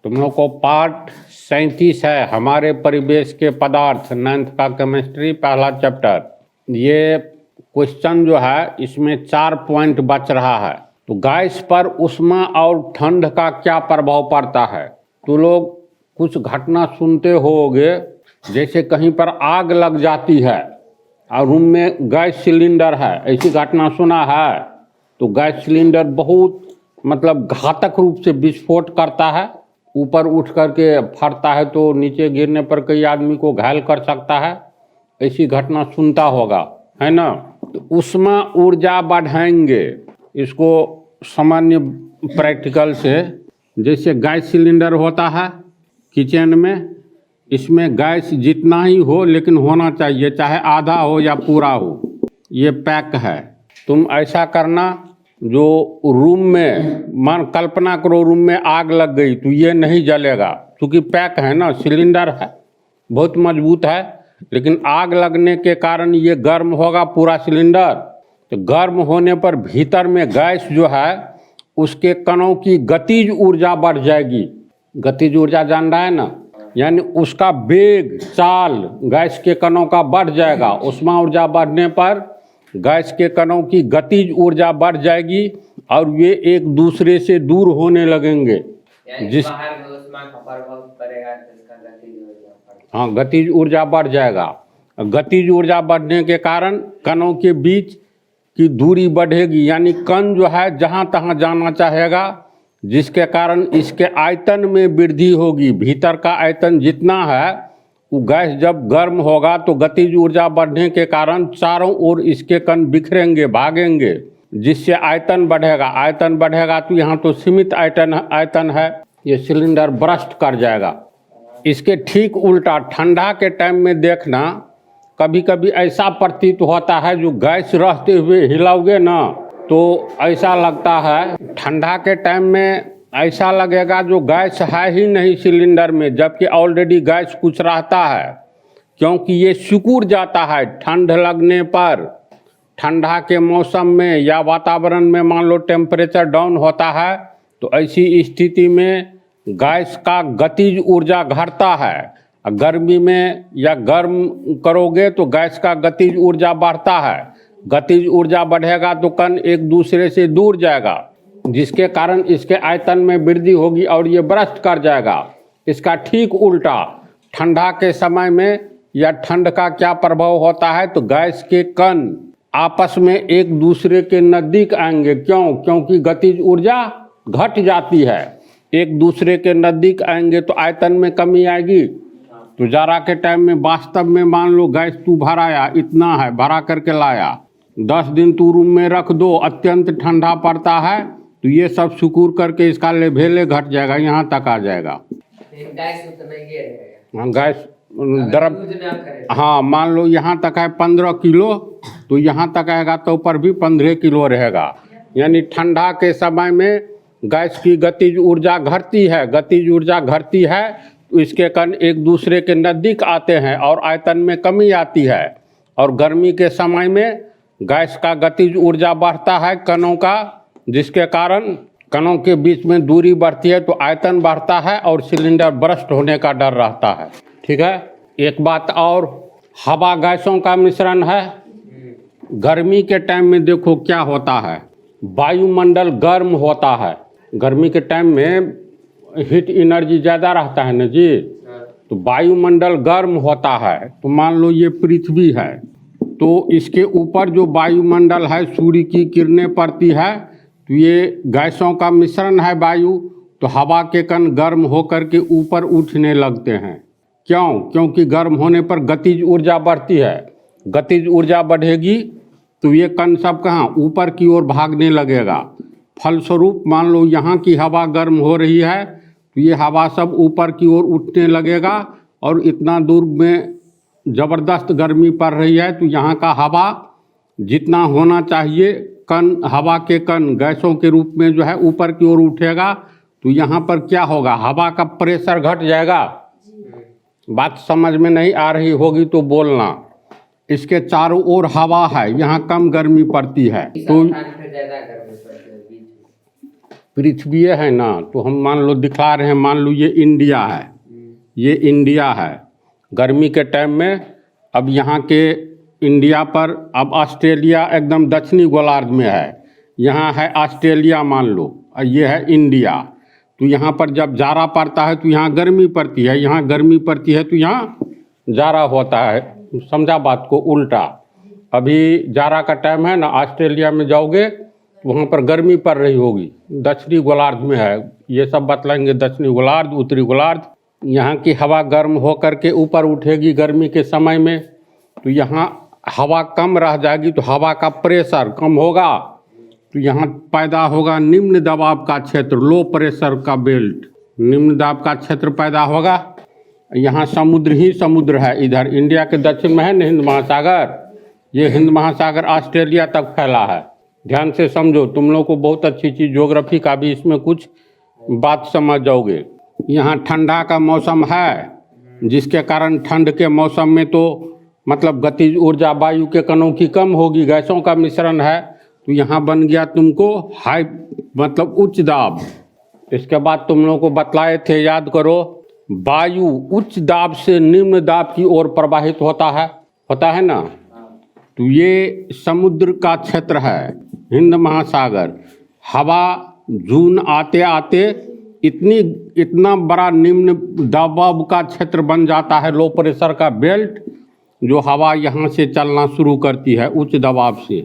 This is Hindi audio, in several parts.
तुम लोग को पार्ट 37 है हमारे परिवेश के पदार्थ, 9th का केमिस्ट्री, पहला चैप्टर। ये क्वेश्चन जो है इसमें 4 पॉइंट बच रहा है। तो गैस पर ऊष्मा और ठंड का क्या प्रभाव पड़ता है। तो लोग कुछ घटना सुनते होगे, जैसे कहीं पर आग लग जाती है और रूम में गैस सिलेंडर है, ऐसी घटना सुना है। तो गैस सिलेंडर बहुत मतलब घातक रूप से विस्फोट करता है, ऊपर उठ करके फटता है तो नीचे गिरने पर कई आदमी को घायल कर सकता है। ऐसी घटना सुनता होगा, है ना। तो ऊष्मा ऊर्जा बढ़ाएंगे, इसको सामान्य प्रैक्टिकल से, जैसे गैस सिलेंडर होता है किचन में, इसमें गैस जितना ही हो लेकिन होना चाहिए, चाहे आधा हो या पूरा हो। ये पैक है। तुम ऐसा करना, जो रूम में मान कल्पना करो रूम में आग लग गई तो ये नहीं जलेगा, क्योंकि पैक है ना, सिलेंडर है, बहुत मजबूत है। लेकिन आग लगने के कारण ये गर्म होगा पूरा सिलेंडर। तो गर्म होने पर भीतर में गैस जो है उसके कणों की गतिज ऊर्जा बढ़ जाएगी। गतिज ऊर्जा जान रहा है ना, यानी उसका वेग, चाल गैस के कणों का बढ़ जाएगा। ऊष्मा ऊर्जा बढ़ने पर गैस के कणों की गतिज ऊर्जा बढ़ जाएगी और वे एक दूसरे से दूर होने लगेंगे। जिस हाँ, गतिज ऊर्जा बढ़ जाएगा। गतिज ऊर्जा बढ़ने के कारण कणों के बीच की दूरी बढ़ेगी, यानी कण जो है जहाँ तहाँ जाना चाहेगा, जिसके कारण इसके आयतन में वृद्धि होगी। भीतर का आयतन जितना है वो गैस जब गर्म होगा तो गतिज ऊर्जा बढ़ने के कारण चारों ओर इसके कण बिखरेंगे, भागेंगे, जिससे आयतन बढ़ेगा। आयतन बढ़ेगा तो यहाँ तो सीमित आयतन है, ये सिलेंडर बर्स्ट कर जाएगा। इसके ठीक उल्टा ठंडा के टाइम में देखना, कभी कभी ऐसा प्रतीत होता है जो गैस रहते हुए हिलाओगे ना तो ऐसा लगता है, ठंडा के टाइम में ऐसा लगेगा जो गैस है ही नहीं सिलेंडर में, जबकि ऑलरेडी गैस कुछ रहता है, क्योंकि ये सिकुड़ जाता है ठंड लगने पर। ठंडा के मौसम में या वातावरण में मान लो टेम्परेचर डाउन होता है तो ऐसी स्थिति में गैस का गतिज ऊर्जा घटता है। गर्मी में या गर्म करोगे तो गैस का गतिज ऊर्जा बढ़ता है। गतिज ऊर्जा बढ़ेगा तो कण एक दूसरे से दूर जाएगा, जिसके कारण इसके आयतन में वृद्धि होगी और ये बर्स्ट कर जाएगा। इसका ठीक उल्टा ठंडा के समय में या ठंड का क्या प्रभाव होता है, तो गैस के कण आपस में एक दूसरे के नज़दीक आएंगे। क्यों? क्योंकि गतिज ऊर्जा घट जाती है। एक दूसरे के नज़दीक आएंगे तो आयतन में कमी आएगी। तो जाड़ा के टाइम में वास्तव में मान लो गैस तू भराया, इतना है, भरा करके लाया, 10 दिन तू रूम में रख दो, अत्यंत ठंडा पड़ता है तो ये सब सुकूर करके इसका लेवल घट जाएगा, यहाँ तक आ जाएगा। हाँ, गैस द्रव, हाँ मान लो यहाँ तक है 15 किलो, तो यहाँ तक आएगा तो ऊपर भी 15 किलो रहेगा। यानी ठंडा के समय में गैस की गतिज ऊर्जा घटती है। गतिज ऊर्जा घटती है तो इसके कण एक दूसरे के नज़दीक आते हैं और आयतन में कमी आती है। और गर्मी के समय में गैस का गतिज ऊर्जा बढ़ता है कणों का, जिसके कारण कणों के बीच में दूरी बढ़ती है तो आयतन बढ़ता है और सिलेंडर बर्स्ट होने का डर रहता है। ठीक है। एक बात और, हवा गैसों का मिश्रण है। गर्मी के टाइम में देखो क्या होता है, वायुमंडल गर्म होता है। गर्मी के टाइम में हीट एनर्जी ज़्यादा रहता है ना जी, तो वायुमंडल गर्म होता है। तो मान लो ये पृथ्वी है, तो इसके ऊपर जो वायुमंडल है, सूर्य की किरणें पड़ती है तो ये गैसों का मिश्रण है वायु, तो हवा के कण गर्म होकर के ऊपर उठने लगते हैं। क्यों? क्योंकि गर्म होने पर गतिज ऊर्जा बढ़ती है। गतिज ऊर्जा बढ़ेगी तो ये कण सब कहाँ, ऊपर की ओर भागने लगेगा। फलस्वरूप मान लो यहाँ की हवा गर्म हो रही है तो ये हवा सब ऊपर की ओर उठने लगेगा और इतना दूर में ज़बरदस्त गर्मी पड़ रही है तो यहाँ का हवा जितना होना चाहिए, कण, हवा के कण गैसों के रूप में जो है ऊपर की ओर उठेगा तो यहाँ पर क्या होगा, हवा का प्रेशर घट जाएगा। बात समझ में नहीं आ रही होगी तो बोलना। इसके चारों ओर हवा है, यहाँ कम गर्मी पड़ती है तो पृथ्वी है ना, तो हम मान लो दिखला रहे हैं, मान लो ये इंडिया है, ये इंडिया है। गर्मी के टाइम में अब यहाँ के इंडिया पर, अब ऑस्ट्रेलिया एकदम दक्षिणी गोलार्ध में है, यहाँ है ऑस्ट्रेलिया मान लो, और ये है इंडिया। तो यहाँ पर जब जाड़ा पड़ता है तो यहाँ गर्मी पड़ती है, यहाँ गर्मी पड़ती है तो यहाँ जाड़ा होता है। समझा बात को? उल्टा अभी जाड़ा का टाइम है ना, ऑस्ट्रेलिया में जाओगे तो वहाँ पर गर्मी पड़ रही होगी, दक्षिणी गोलार्ध में है। ये सब बतलाएंगे, दक्षिणी गोलार्ध, उत्तरी गोलार्ध। यहाँ की हवा गर्म होकर के ऊपर उठेगी गर्मी के समय में, तो यहाँ हवा कम रह जाएगी, तो हवा का प्रेशर कम होगा, तो यहाँ पैदा होगा निम्न दबाव का क्षेत्र, लो प्रेशर का बेल्ट, निम्न दबाव का क्षेत्र पैदा होगा। यहाँ समुद्र ही समुद्र है, इधर इंडिया के दक्षिण में है ना हिंद महासागर, ये हिंद महासागर ऑस्ट्रेलिया तक फैला है। ध्यान से समझो, तुम लोग को बहुत अच्छी चीज़ ज्योग्राफी का भी इसमें कुछ बात समझ जाओगे। यहाँ ठंडा का मौसम है, जिसके कारण ठंड के मौसम में तो मतलब गतिज ऊर्जा वायु के कणों की कम होगी, गैसों का मिश्रण है, तो यहाँ बन गया तुमको हाई मतलब उच्च दाब। इसके बाद तुम लोगों को बतलाए थे, याद करो, वायु उच्च दाब से निम्न दाब की ओर प्रवाहित होता है ना। तो ये समुद्र का क्षेत्र है, हिंद महासागर। हवा जून आते आते इतना बड़ा निम्न दबाव का क्षेत्र बन जाता है, लो प्रेशर का बेल्ट, जो हवा यहाँ से चलना शुरू करती है उच्च दबाव से।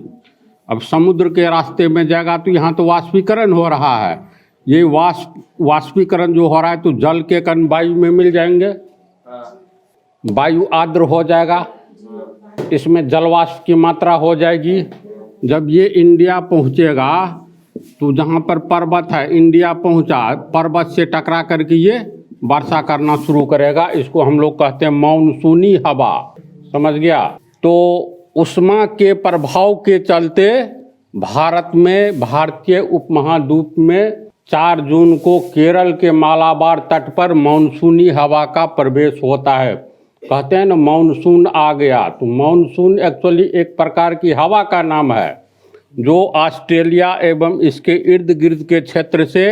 अब समुद्र के रास्ते में जाएगा तो यहाँ तो वाष्पीकरण हो रहा है, ये वाष्पीकरण जो हो रहा है तो जल के कण वायु में मिल जाएंगे, वायु आर्द्र हो जाएगा, इसमें जलवाष्प की मात्रा हो जाएगी। जब ये इंडिया पहुँचेगा तो जहाँ पर पर्वत है, इंडिया पहुँचा, पर्वत से टकरा करके ये वर्षा करना शुरू करेगा। इसको हम लोग कहते हैं मानसूनी हवा, समझ गया। तो उष्मा के प्रभाव के चलते भारत में, भारतीय उपमहाद्वीप में 4 जून को केरल के मालाबार तट पर मानसूनी हवा का प्रवेश होता है। कहते हैं ना मानसून आ गया, तो मानसून एक्चुअली एक प्रकार की हवा का नाम है, जो ऑस्ट्रेलिया एवं इसके इर्द गिर्द के क्षेत्र से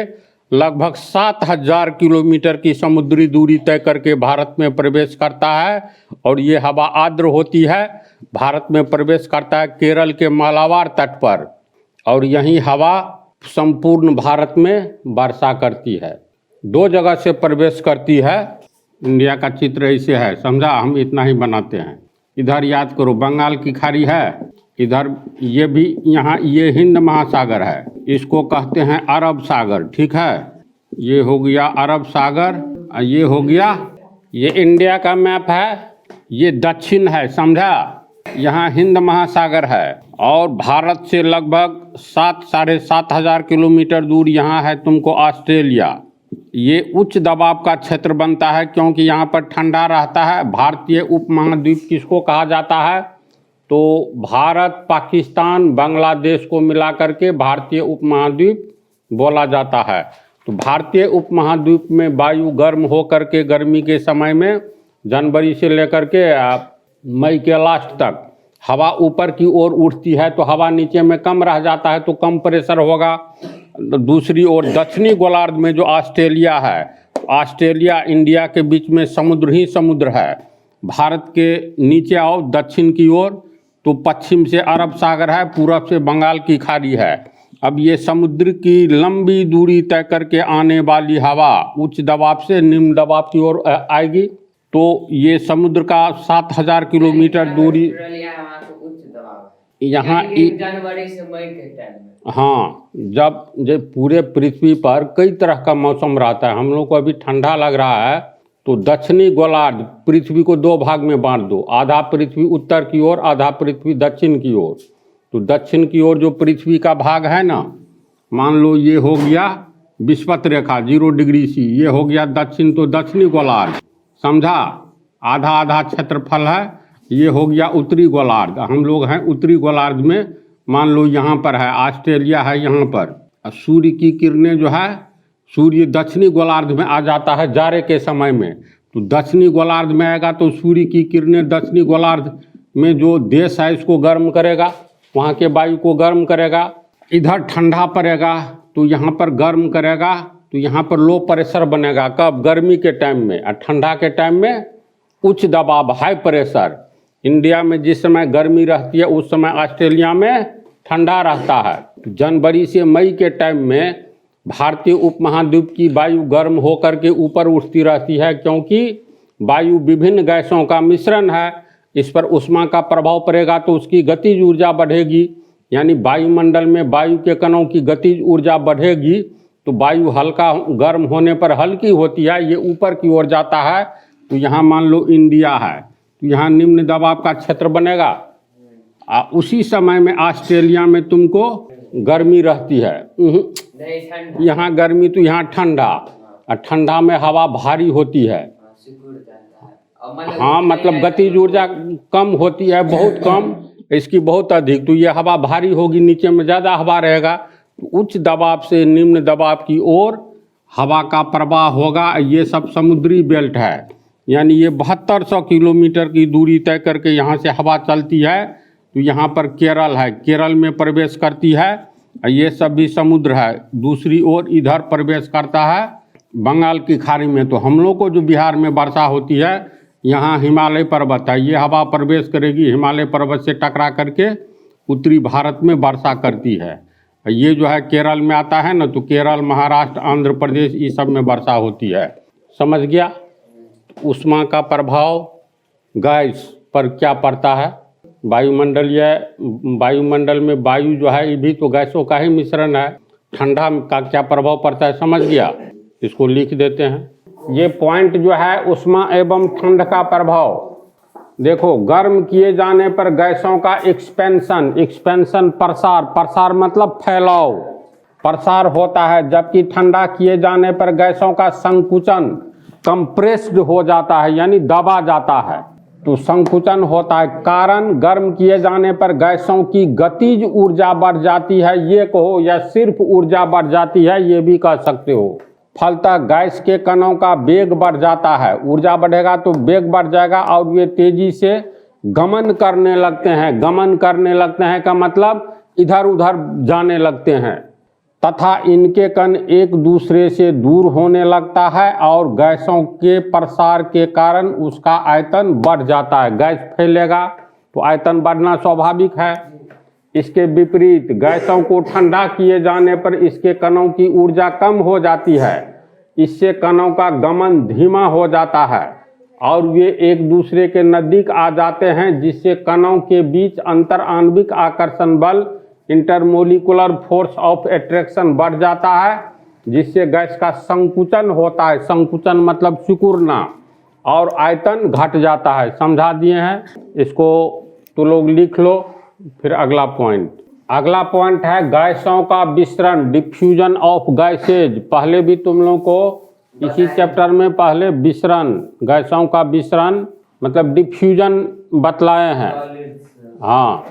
लगभग 7000 किलोमीटर की समुद्री दूरी तय करके भारत में प्रवेश करता है। और ये हवा आर्द्र होती है, भारत में प्रवेश करता है केरल के मालाबार तट पर, और यही हवा संपूर्ण भारत में वर्षा करती है। 2 जगह से प्रवेश करती है। इंडिया का चित्र ऐसे है, समझा? हम इतना ही बनाते हैं। इधर याद करो बंगाल की खाड़ी है, इधर ये भी, यहाँ ये हिंद महासागर है, इसको कहते हैं अरब सागर, ठीक है। ये हो गया अरब सागर, ये हो गया, ये इंडिया का मैप है, ये दक्षिण है, समझा? यहाँ हिंद महासागर है, और भारत से लगभग 7-7,500 किलोमीटर दूर यहाँ है तुमको ऑस्ट्रेलिया। ये उच्च दबाव का क्षेत्र बनता है क्योंकि यहाँ पर ठंडा रहता है। भारतीय उपमहाद्वीप किसको कहा जाता है? तो भारत, पाकिस्तान, बांग्लादेश को मिला करके भारतीय उपमहाद्वीप बोला जाता है। तो भारतीय उपमहाद्वीप में वायु गर्म हो करके गर्मी के समय में जनवरी से लेकर के मई के लास्ट तक हवा ऊपर की ओर उठती है, तो हवा नीचे में कम रह जाता है, तो कम प्रेशर होगा। दूसरी ओर दक्षिणी गोलार्ध में जो ऑस्ट्रेलिया है, ऑस्ट्रेलिया इंडिया के बीच में समुद्र ही समुद्र है। भारत के नीचे आओ दक्षिण की ओर तो पश्चिम से अरब सागर है, पूरब से बंगाल की खाड़ी है। अब ये समुद्र की लंबी दूरी तय करके आने वाली हवा उच्च दबाव से निम्न दबाव की ओर आएगी, तो ये समुद्र का 7000 किलोमीटर दूरी यहाँ जनवरी से मई के टाइम में। हाँ, जब पूरे पृथ्वी पर कई तरह का मौसम रहता है। हम लोग को अभी ठंडा लग रहा है, तो दक्षिणी गोलार्ध पृथ्वी को 2 भाग में बांट दो, आधा पृथ्वी उत्तर की ओर, आधा पृथ्वी दक्षिण की ओर। तो दक्षिण की ओर जो पृथ्वी का भाग है ना, मान लो ये हो गया विषुवत रेखा 0 डिग्री सी, ये हो गया दक्षिण, तो दक्षिणी गोलार्ध, समझा? आधा आधा क्षेत्रफल है। ये हो गया उत्तरी गोलार्ध, हम लोग हैं उत्तरी गोलार्ध में, मान लो यहाँ पर है ऑस्ट्रेलिया है यहाँ पर। सूर्य की किरणें जो है, सूर्य दक्षिणी गोलार्ध में आ जाता है जाड़े के समय में, तो दक्षिणी गोलार्ध में आएगा तो सूर्य की किरणें दक्षिणी गोलार्ध में जो देश है इसको गर्म करेगा, वहाँ के वायु को गर्म करेगा। इधर ठंडा पड़ेगा तो यहाँ पर गर्म करेगा तो यहाँ पर लो प्रेशर बनेगा। कब? गर्मी के टाइम में। और ठंडा के टाइम में उच्च दबाव, हाई प्रेशर। इंडिया में जिस समय गर्मी रहती है उस समय ऑस्ट्रेलिया में ठंडा रहता है। जनवरी से मई के टाइम में भारतीय उपमहाद्वीप की वायु गर्म होकर के ऊपर उठती रहती है, क्योंकि वायु विभिन्न गैसों का मिश्रण है। इस पर ऊष्मा का प्रभाव पड़ेगा तो उसकी गतिज ऊर्जा बढ़ेगी, यानी वायुमंडल में वायु के कणों की गतिज ऊर्जा बढ़ेगी। तो वायु हल्का गर्म होने पर हल्की होती है, ये ऊपर की ओर जाता है। तो यहाँ मान लो इंडिया है, तो यहाँ निम्न दबाव का क्षेत्र बनेगा। उसी समय में ऑस्ट्रेलिया में तुमको गर्मी रहती है, नहीं ठंडा। यहाँ गर्मी तो यहाँ ठंडा। और ठंडा में हवा भारी होती है। सिकुड़ जाता है। और हाँ, मतलब गतिज ऊर्जा कम होती है, बहुत कम, इसकी बहुत अधिक। तो ये हवा भारी होगी, नीचे में ज़्यादा हवा रहेगा। तो उच्च दबाव से निम्न दबाव की ओर हवा का प्रवाह होगा। ये सब समुद्री बेल्ट है, यानी ये 7200 किलोमीटर की दूरी तय करके यहाँ से हवा चलती है। तो यहाँ पर केरल है, केरल में प्रवेश करती है। ये सब भी समुद्र है। दूसरी ओर इधर प्रवेश करता है बंगाल की खाड़ी में। तो हम लोग को जो बिहार में वर्षा होती है, यहाँ हिमालय पर्वत है, ये हवा प्रवेश करेगी, हिमालय पर्वत से टकरा करके उत्तरी भारत में वर्षा करती है। ये जो है केरल में आता है ना, तो केरल, महाराष्ट्र, आंध्र प्रदेश, ये सब में वर्षा होती है। समझ गया? ऊष्मा का प्रभाव गैस पर क्या पड़ता है? वायुमंडल में वायु जो है ये भी तो गैसों का ही मिश्रण है। ठंडा का क्या प्रभाव पड़ता है, समझ गया? इसको लिख देते हैं। ये पॉइंट जो है ऊष्मा एवं ठंड का प्रभाव। देखो, गर्म किए जाने पर गैसों का एक्सपेंशन प्रसार मतलब फैलाव, प्रसार होता है। जबकि ठंडा किए जाने पर गैसों का संकुचन, कंप्रेस्ड हो जाता है, यानी दबा जाता है। तो संकुचन होता है। कारण, गर्म किए जाने पर गैसों की गतिज ऊर्जा बढ़ जाती है, ये कहो, या सिर्फ ऊर्जा बढ़ जाती है, ये भी कह सकते हो। फलतः गैस के कणों का वेग बढ़ जाता है। ऊर्जा बढ़ेगा तो वेग बढ़ जाएगा और वे तेजी से गमन करने लगते हैं। गमन करने लगते हैं का मतलब इधर उधर जाने लगते हैं, तथा इनके कण एक दूसरे से दूर होने लगता है और गैसों के प्रसार के कारण उसका आयतन बढ़ जाता है। गैस फैलेगा तो आयतन बढ़ना स्वाभाविक है। इसके विपरीत गैसों को ठंडा किए जाने पर इसके कणों की ऊर्जा कम हो जाती है। इससे कणों का गमन धीमा हो जाता है और वे एक दूसरे के नज़दीक आ जाते हैं, जिससे कणों के बीच अंतर आणविक आकर्षण बल, इंटरमोलिकुलर फोर्स ऑफ अट्रैक्शन बढ़ जाता है, जिससे गैस का संकुचन होता है। संकुचन मतलब सिकुड़ना, और आयतन घट जाता है। समझा दिए हैं इसको, तो लोग लिख लो। फिर अगला पॉइंट है गैसों का विसरण, डिफ्यूजन ऑफ गैसेज। पहले भी तुम लोगों को इसी चैप्टर में पहले विसरण, गैसों का विसरण मतलब डिफ्यूजन बतलाए हैं। हाँ,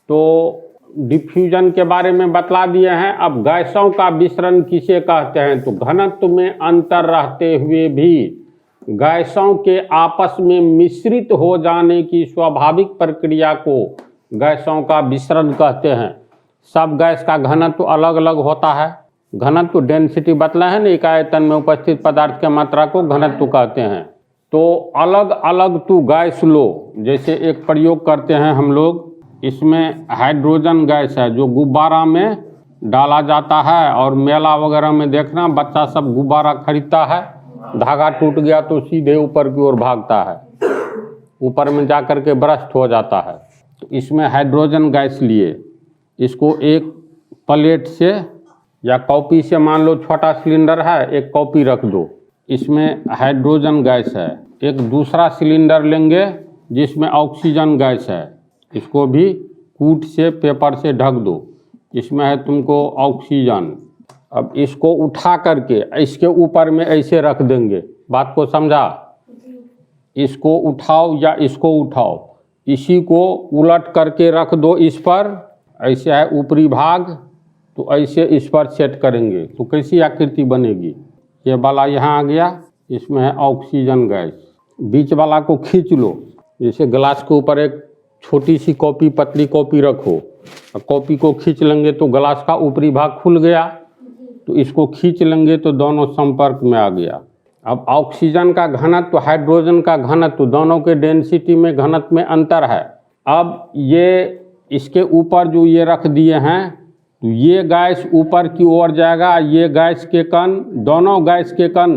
तो डिफ्यूजन के बारे में बतला दिए हैं। अब गैसों का विसरण किसे कहते हैं? तो घनत्व में अंतर रहते हुए भी गैसों के आपस में मिश्रित हो जाने की स्वाभाविक प्रक्रिया को गैसों का विसरण कहते हैं। सब गैस का घनत्व अलग अलग होता है। घनत्व डेंसिटी बतला है ना, एक आयतन में उपस्थित पदार्थ के मात्रा को घनत्व कहते हैं। तो अलग अलग तू गैस लो, जैसे एक प्रयोग करते हैं हम लोग, इसमें हाइड्रोजन गैस है जो गुब्बारा में डाला जाता है। और मेला वगैरह में देखना, बच्चा सब गुब्बारा खरीदता है, धागा टूट गया तो सीधे ऊपर की ओर भागता है, ऊपर में जा कर के ब्रस्ट हो जाता है। तो इसमें हाइड्रोजन गैस लिए, इसको एक प्लेट से या कॉपी से, मान लो छोटा सिलेंडर है, एक कॉपी रख दो, इसमें हाइड्रोजन गैस है। एक दूसरा सिलेंडर लेंगे जिसमें ऑक्सीजन गैस है, इसको भी कूट से, पेपर से ढक दो, इसमें है तुमको ऑक्सीजन। अब इसको उठा करके इसके ऊपर में ऐसे रख देंगे, बात को समझा? इसको उठाओ या इसको उठाओ, इसी को उलट करके रख दो इस पर, ऐसे है ऊपरी भाग, तो ऐसे इस पर सेट करेंगे तो कैसी आकृति बनेगी? ये वाला यहाँ आ गया, इसमें है ऑक्सीजन गैस। बीच वाला को खींच लो, जैसे गिलास के ऊपर एक छोटी सी कॉपी, पतली कॉपी रखो, कॉपी को खींच लेंगे तो गिलास का ऊपरी भाग खुल गया। तो इसको खींच लेंगे तो दोनों संपर्क में आ गया। अब ऑक्सीजन का घनत्व, हाइड्रोजन का घनत्व, दोनों के डेंसिटी में, घनत्व में अंतर है। अब ये इसके ऊपर जो ये रख दिए हैं, तो ये गैस ऊपर की ओर जाएगा, ये गैस के कण, दोनों गैस के कण,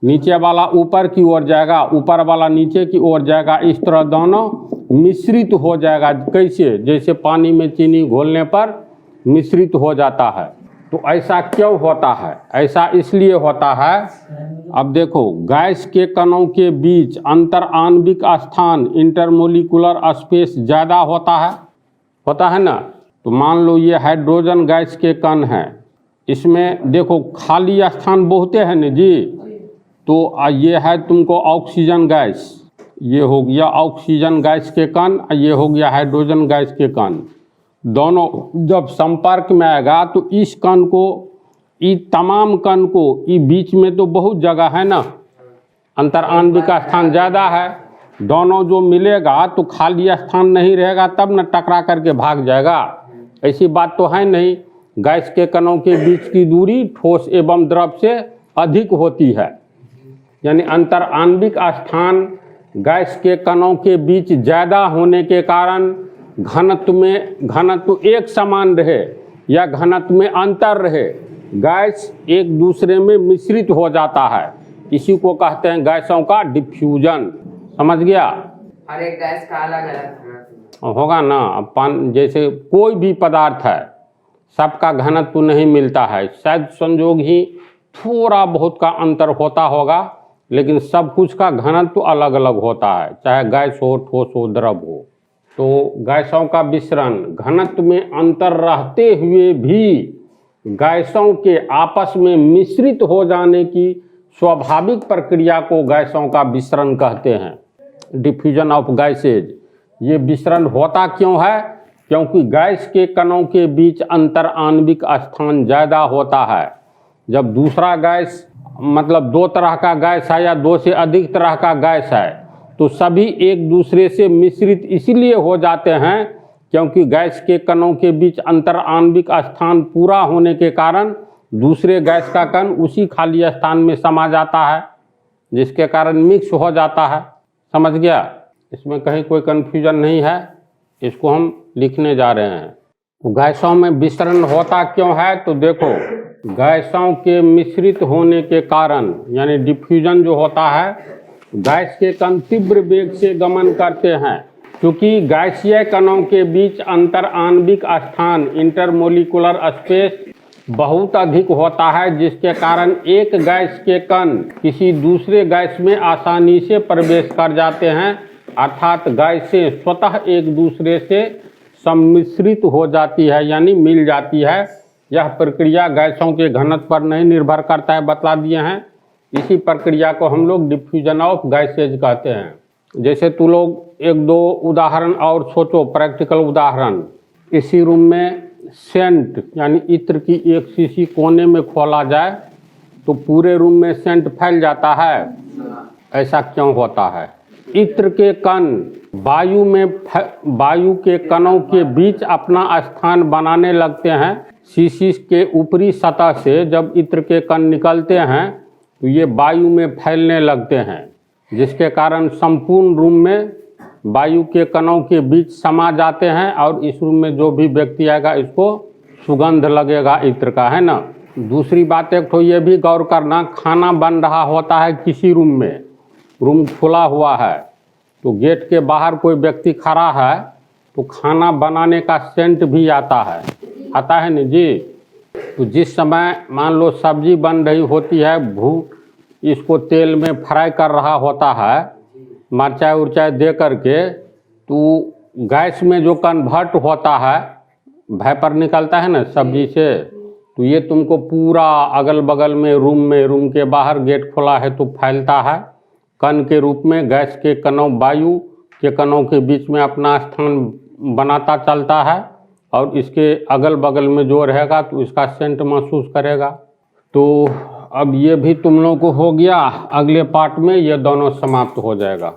नीचे वाला ऊपर की ओर जाएगा, ऊपर वाला नीचे की ओर जाएगा। इस तरह दोनों मिश्रित हो जाएगा। कैसे? जैसे पानी में चीनी घोलने पर मिश्रित हो जाता है। तो ऐसा क्यों होता है? ऐसा इसलिए होता है, अब देखो, गैस के कणों के बीच अंतर आणविक स्थान, इंटरमोलिकुलर स्पेस ज़्यादा होता है ना। तो मान लो ये हाइड्रोजन गैस के कण हैं, इसमें देखो खाली स्थान बहुते हैं ना जी। तो ये है तुमको ऑक्सीजन गैस, ये हो गया ऑक्सीजन गैस के कण, ये हो गया हाइड्रोजन गैस के कण। दोनों जब संपर्क में आएगा तो इस कण को, इस तमाम कण को, इस बीच में तो बहुत जगह है ना, अंतर आणविक स्थान ज़्यादा है। दोनों जो मिलेगा तो खाली स्थान नहीं रहेगा, तब न टकरा करके भाग जाएगा। ऐसी बात तो है नहीं। गैस के कणों के बीच की दूरी ठोस एवं द्रव से अधिक होती है, यानी अंतर आणविक स्थान गैस के कणों के बीच ज़्यादा होने के कारण घनत्व एक समान रहे या घनत्व में अंतर रहे, गैस एक दूसरे में मिश्रित हो जाता है। इसी को कहते हैं गैसों का डिफ्यूजन। समझ गया? हर एक गैस का अलग अलग होगा ना। पान जैसे कोई भी पदार्थ है, सबका घनत्व नहीं मिलता है, शायद संयोग ही थोड़ा बहुत का अंतर होता होगा, लेकिन सब कुछ का घनत्व अलग अलग होता है, चाहे गैस हो, ठोस हो, द्रव हो। तो गैसों का विसरण, घनत्व में अंतर रहते हुए भी गैसों के आपस में मिश्रित हो जाने की स्वाभाविक प्रक्रिया को गैसों का विसरण कहते हैं, डिफ्यूजन ऑफ गैसेज। ये विसरण होता क्यों है? क्योंकि गैस के कणों के बीच अंतर आणविक स्थान ज़्यादा होता है। जब दूसरा गैस, मतलब दो तरह का गैस है या दो से अधिक तरह का गैस है, तो सभी एक दूसरे से मिश्रित इसलिए हो जाते हैं क्योंकि गैस के कणों के बीच अंतर आणविक स्थान पूरा होने के कारण दूसरे गैस का कण उसी खाली स्थान में समा जाता है, जिसके कारण मिक्स हो जाता है। समझ गया? इसमें कहीं कोई कन्फ्यूजन नहीं है, इसको हम लिखने जा रहे हैं। तो गैसों में विसरण होता क्यों है? तो देखो, गैसों के मिश्रित होने के कारण, यानी डिफ्यूजन जो होता है, गैस के कण तीव्र वेग से गमन करते हैं। क्योंकि गैसीय कणों के बीच अंतर आणविक स्थान, इंटरमोलिकुलर स्पेस बहुत अधिक होता है, जिसके कारण एक गैस के कण किसी दूसरे गैस में आसानी से प्रवेश कर जाते हैं, अर्थात गैसें स्वतः एक दूसरे से सम्मिश्रित हो जाती है, यानी मिल जाती है। यह प्रक्रिया गैसों के घनत्व पर नहीं निर्भर करता है, बतला दिए हैं। इसी प्रक्रिया को हम लोग डिफ्यूजन ऑफ गैसेज कहते हैं। जैसे तू लोग एक दो उदाहरण और सोचो, प्रैक्टिकल उदाहरण। इसी रूम में सेंट यानी इत्र की एक शीशी कोने में खोला जाए तो पूरे रूम में सेंट फैल जाता है। ऐसा क्यों होता है? इत्र के कण वायु के कणों के बीच अपना स्थान बनाने लगते हैं। शीशी के ऊपरी सतह से जब इत्र के कण निकलते हैं तो ये वायु में फैलने लगते हैं, जिसके कारण संपूर्ण रूम में वायु के कणों के बीच समा जाते हैं और इस रूम में जो भी व्यक्ति आएगा इसको सुगंध लगेगा इत्र का, है ना। दूसरी बात एक तो ये भी गौर करना, खाना बन रहा होता है किसी रूम में, रूम खुला हुआ है, तो गेट के बाहर कोई व्यक्ति खड़ा है तो खाना बनाने का सेंट भी आता है ना जी। तो जिस समय मान लो सब्जी बन रही होती है, इसको तेल में फ्राई कर रहा होता है, मिर्चाई उर्चाई दे करके, तो गैस में जो कन्वर्ट होता है, वेपर निकलता है ना सब्जी से, तो ये तुमको पूरा अगल बगल में रूम के बाहर गेट खोला है तो फैलता है कण के रूप में। गैस के कणों वायु के कणों के बीच में अपना स्थान बनाता चलता है और इसके अगल बगल में जो रहेगा तो इसका सेंट महसूस करेगा। तो अब ये भी तुम लोगों को हो गया। अगले पार्ट में ये दोनों समाप्त हो जाएगा।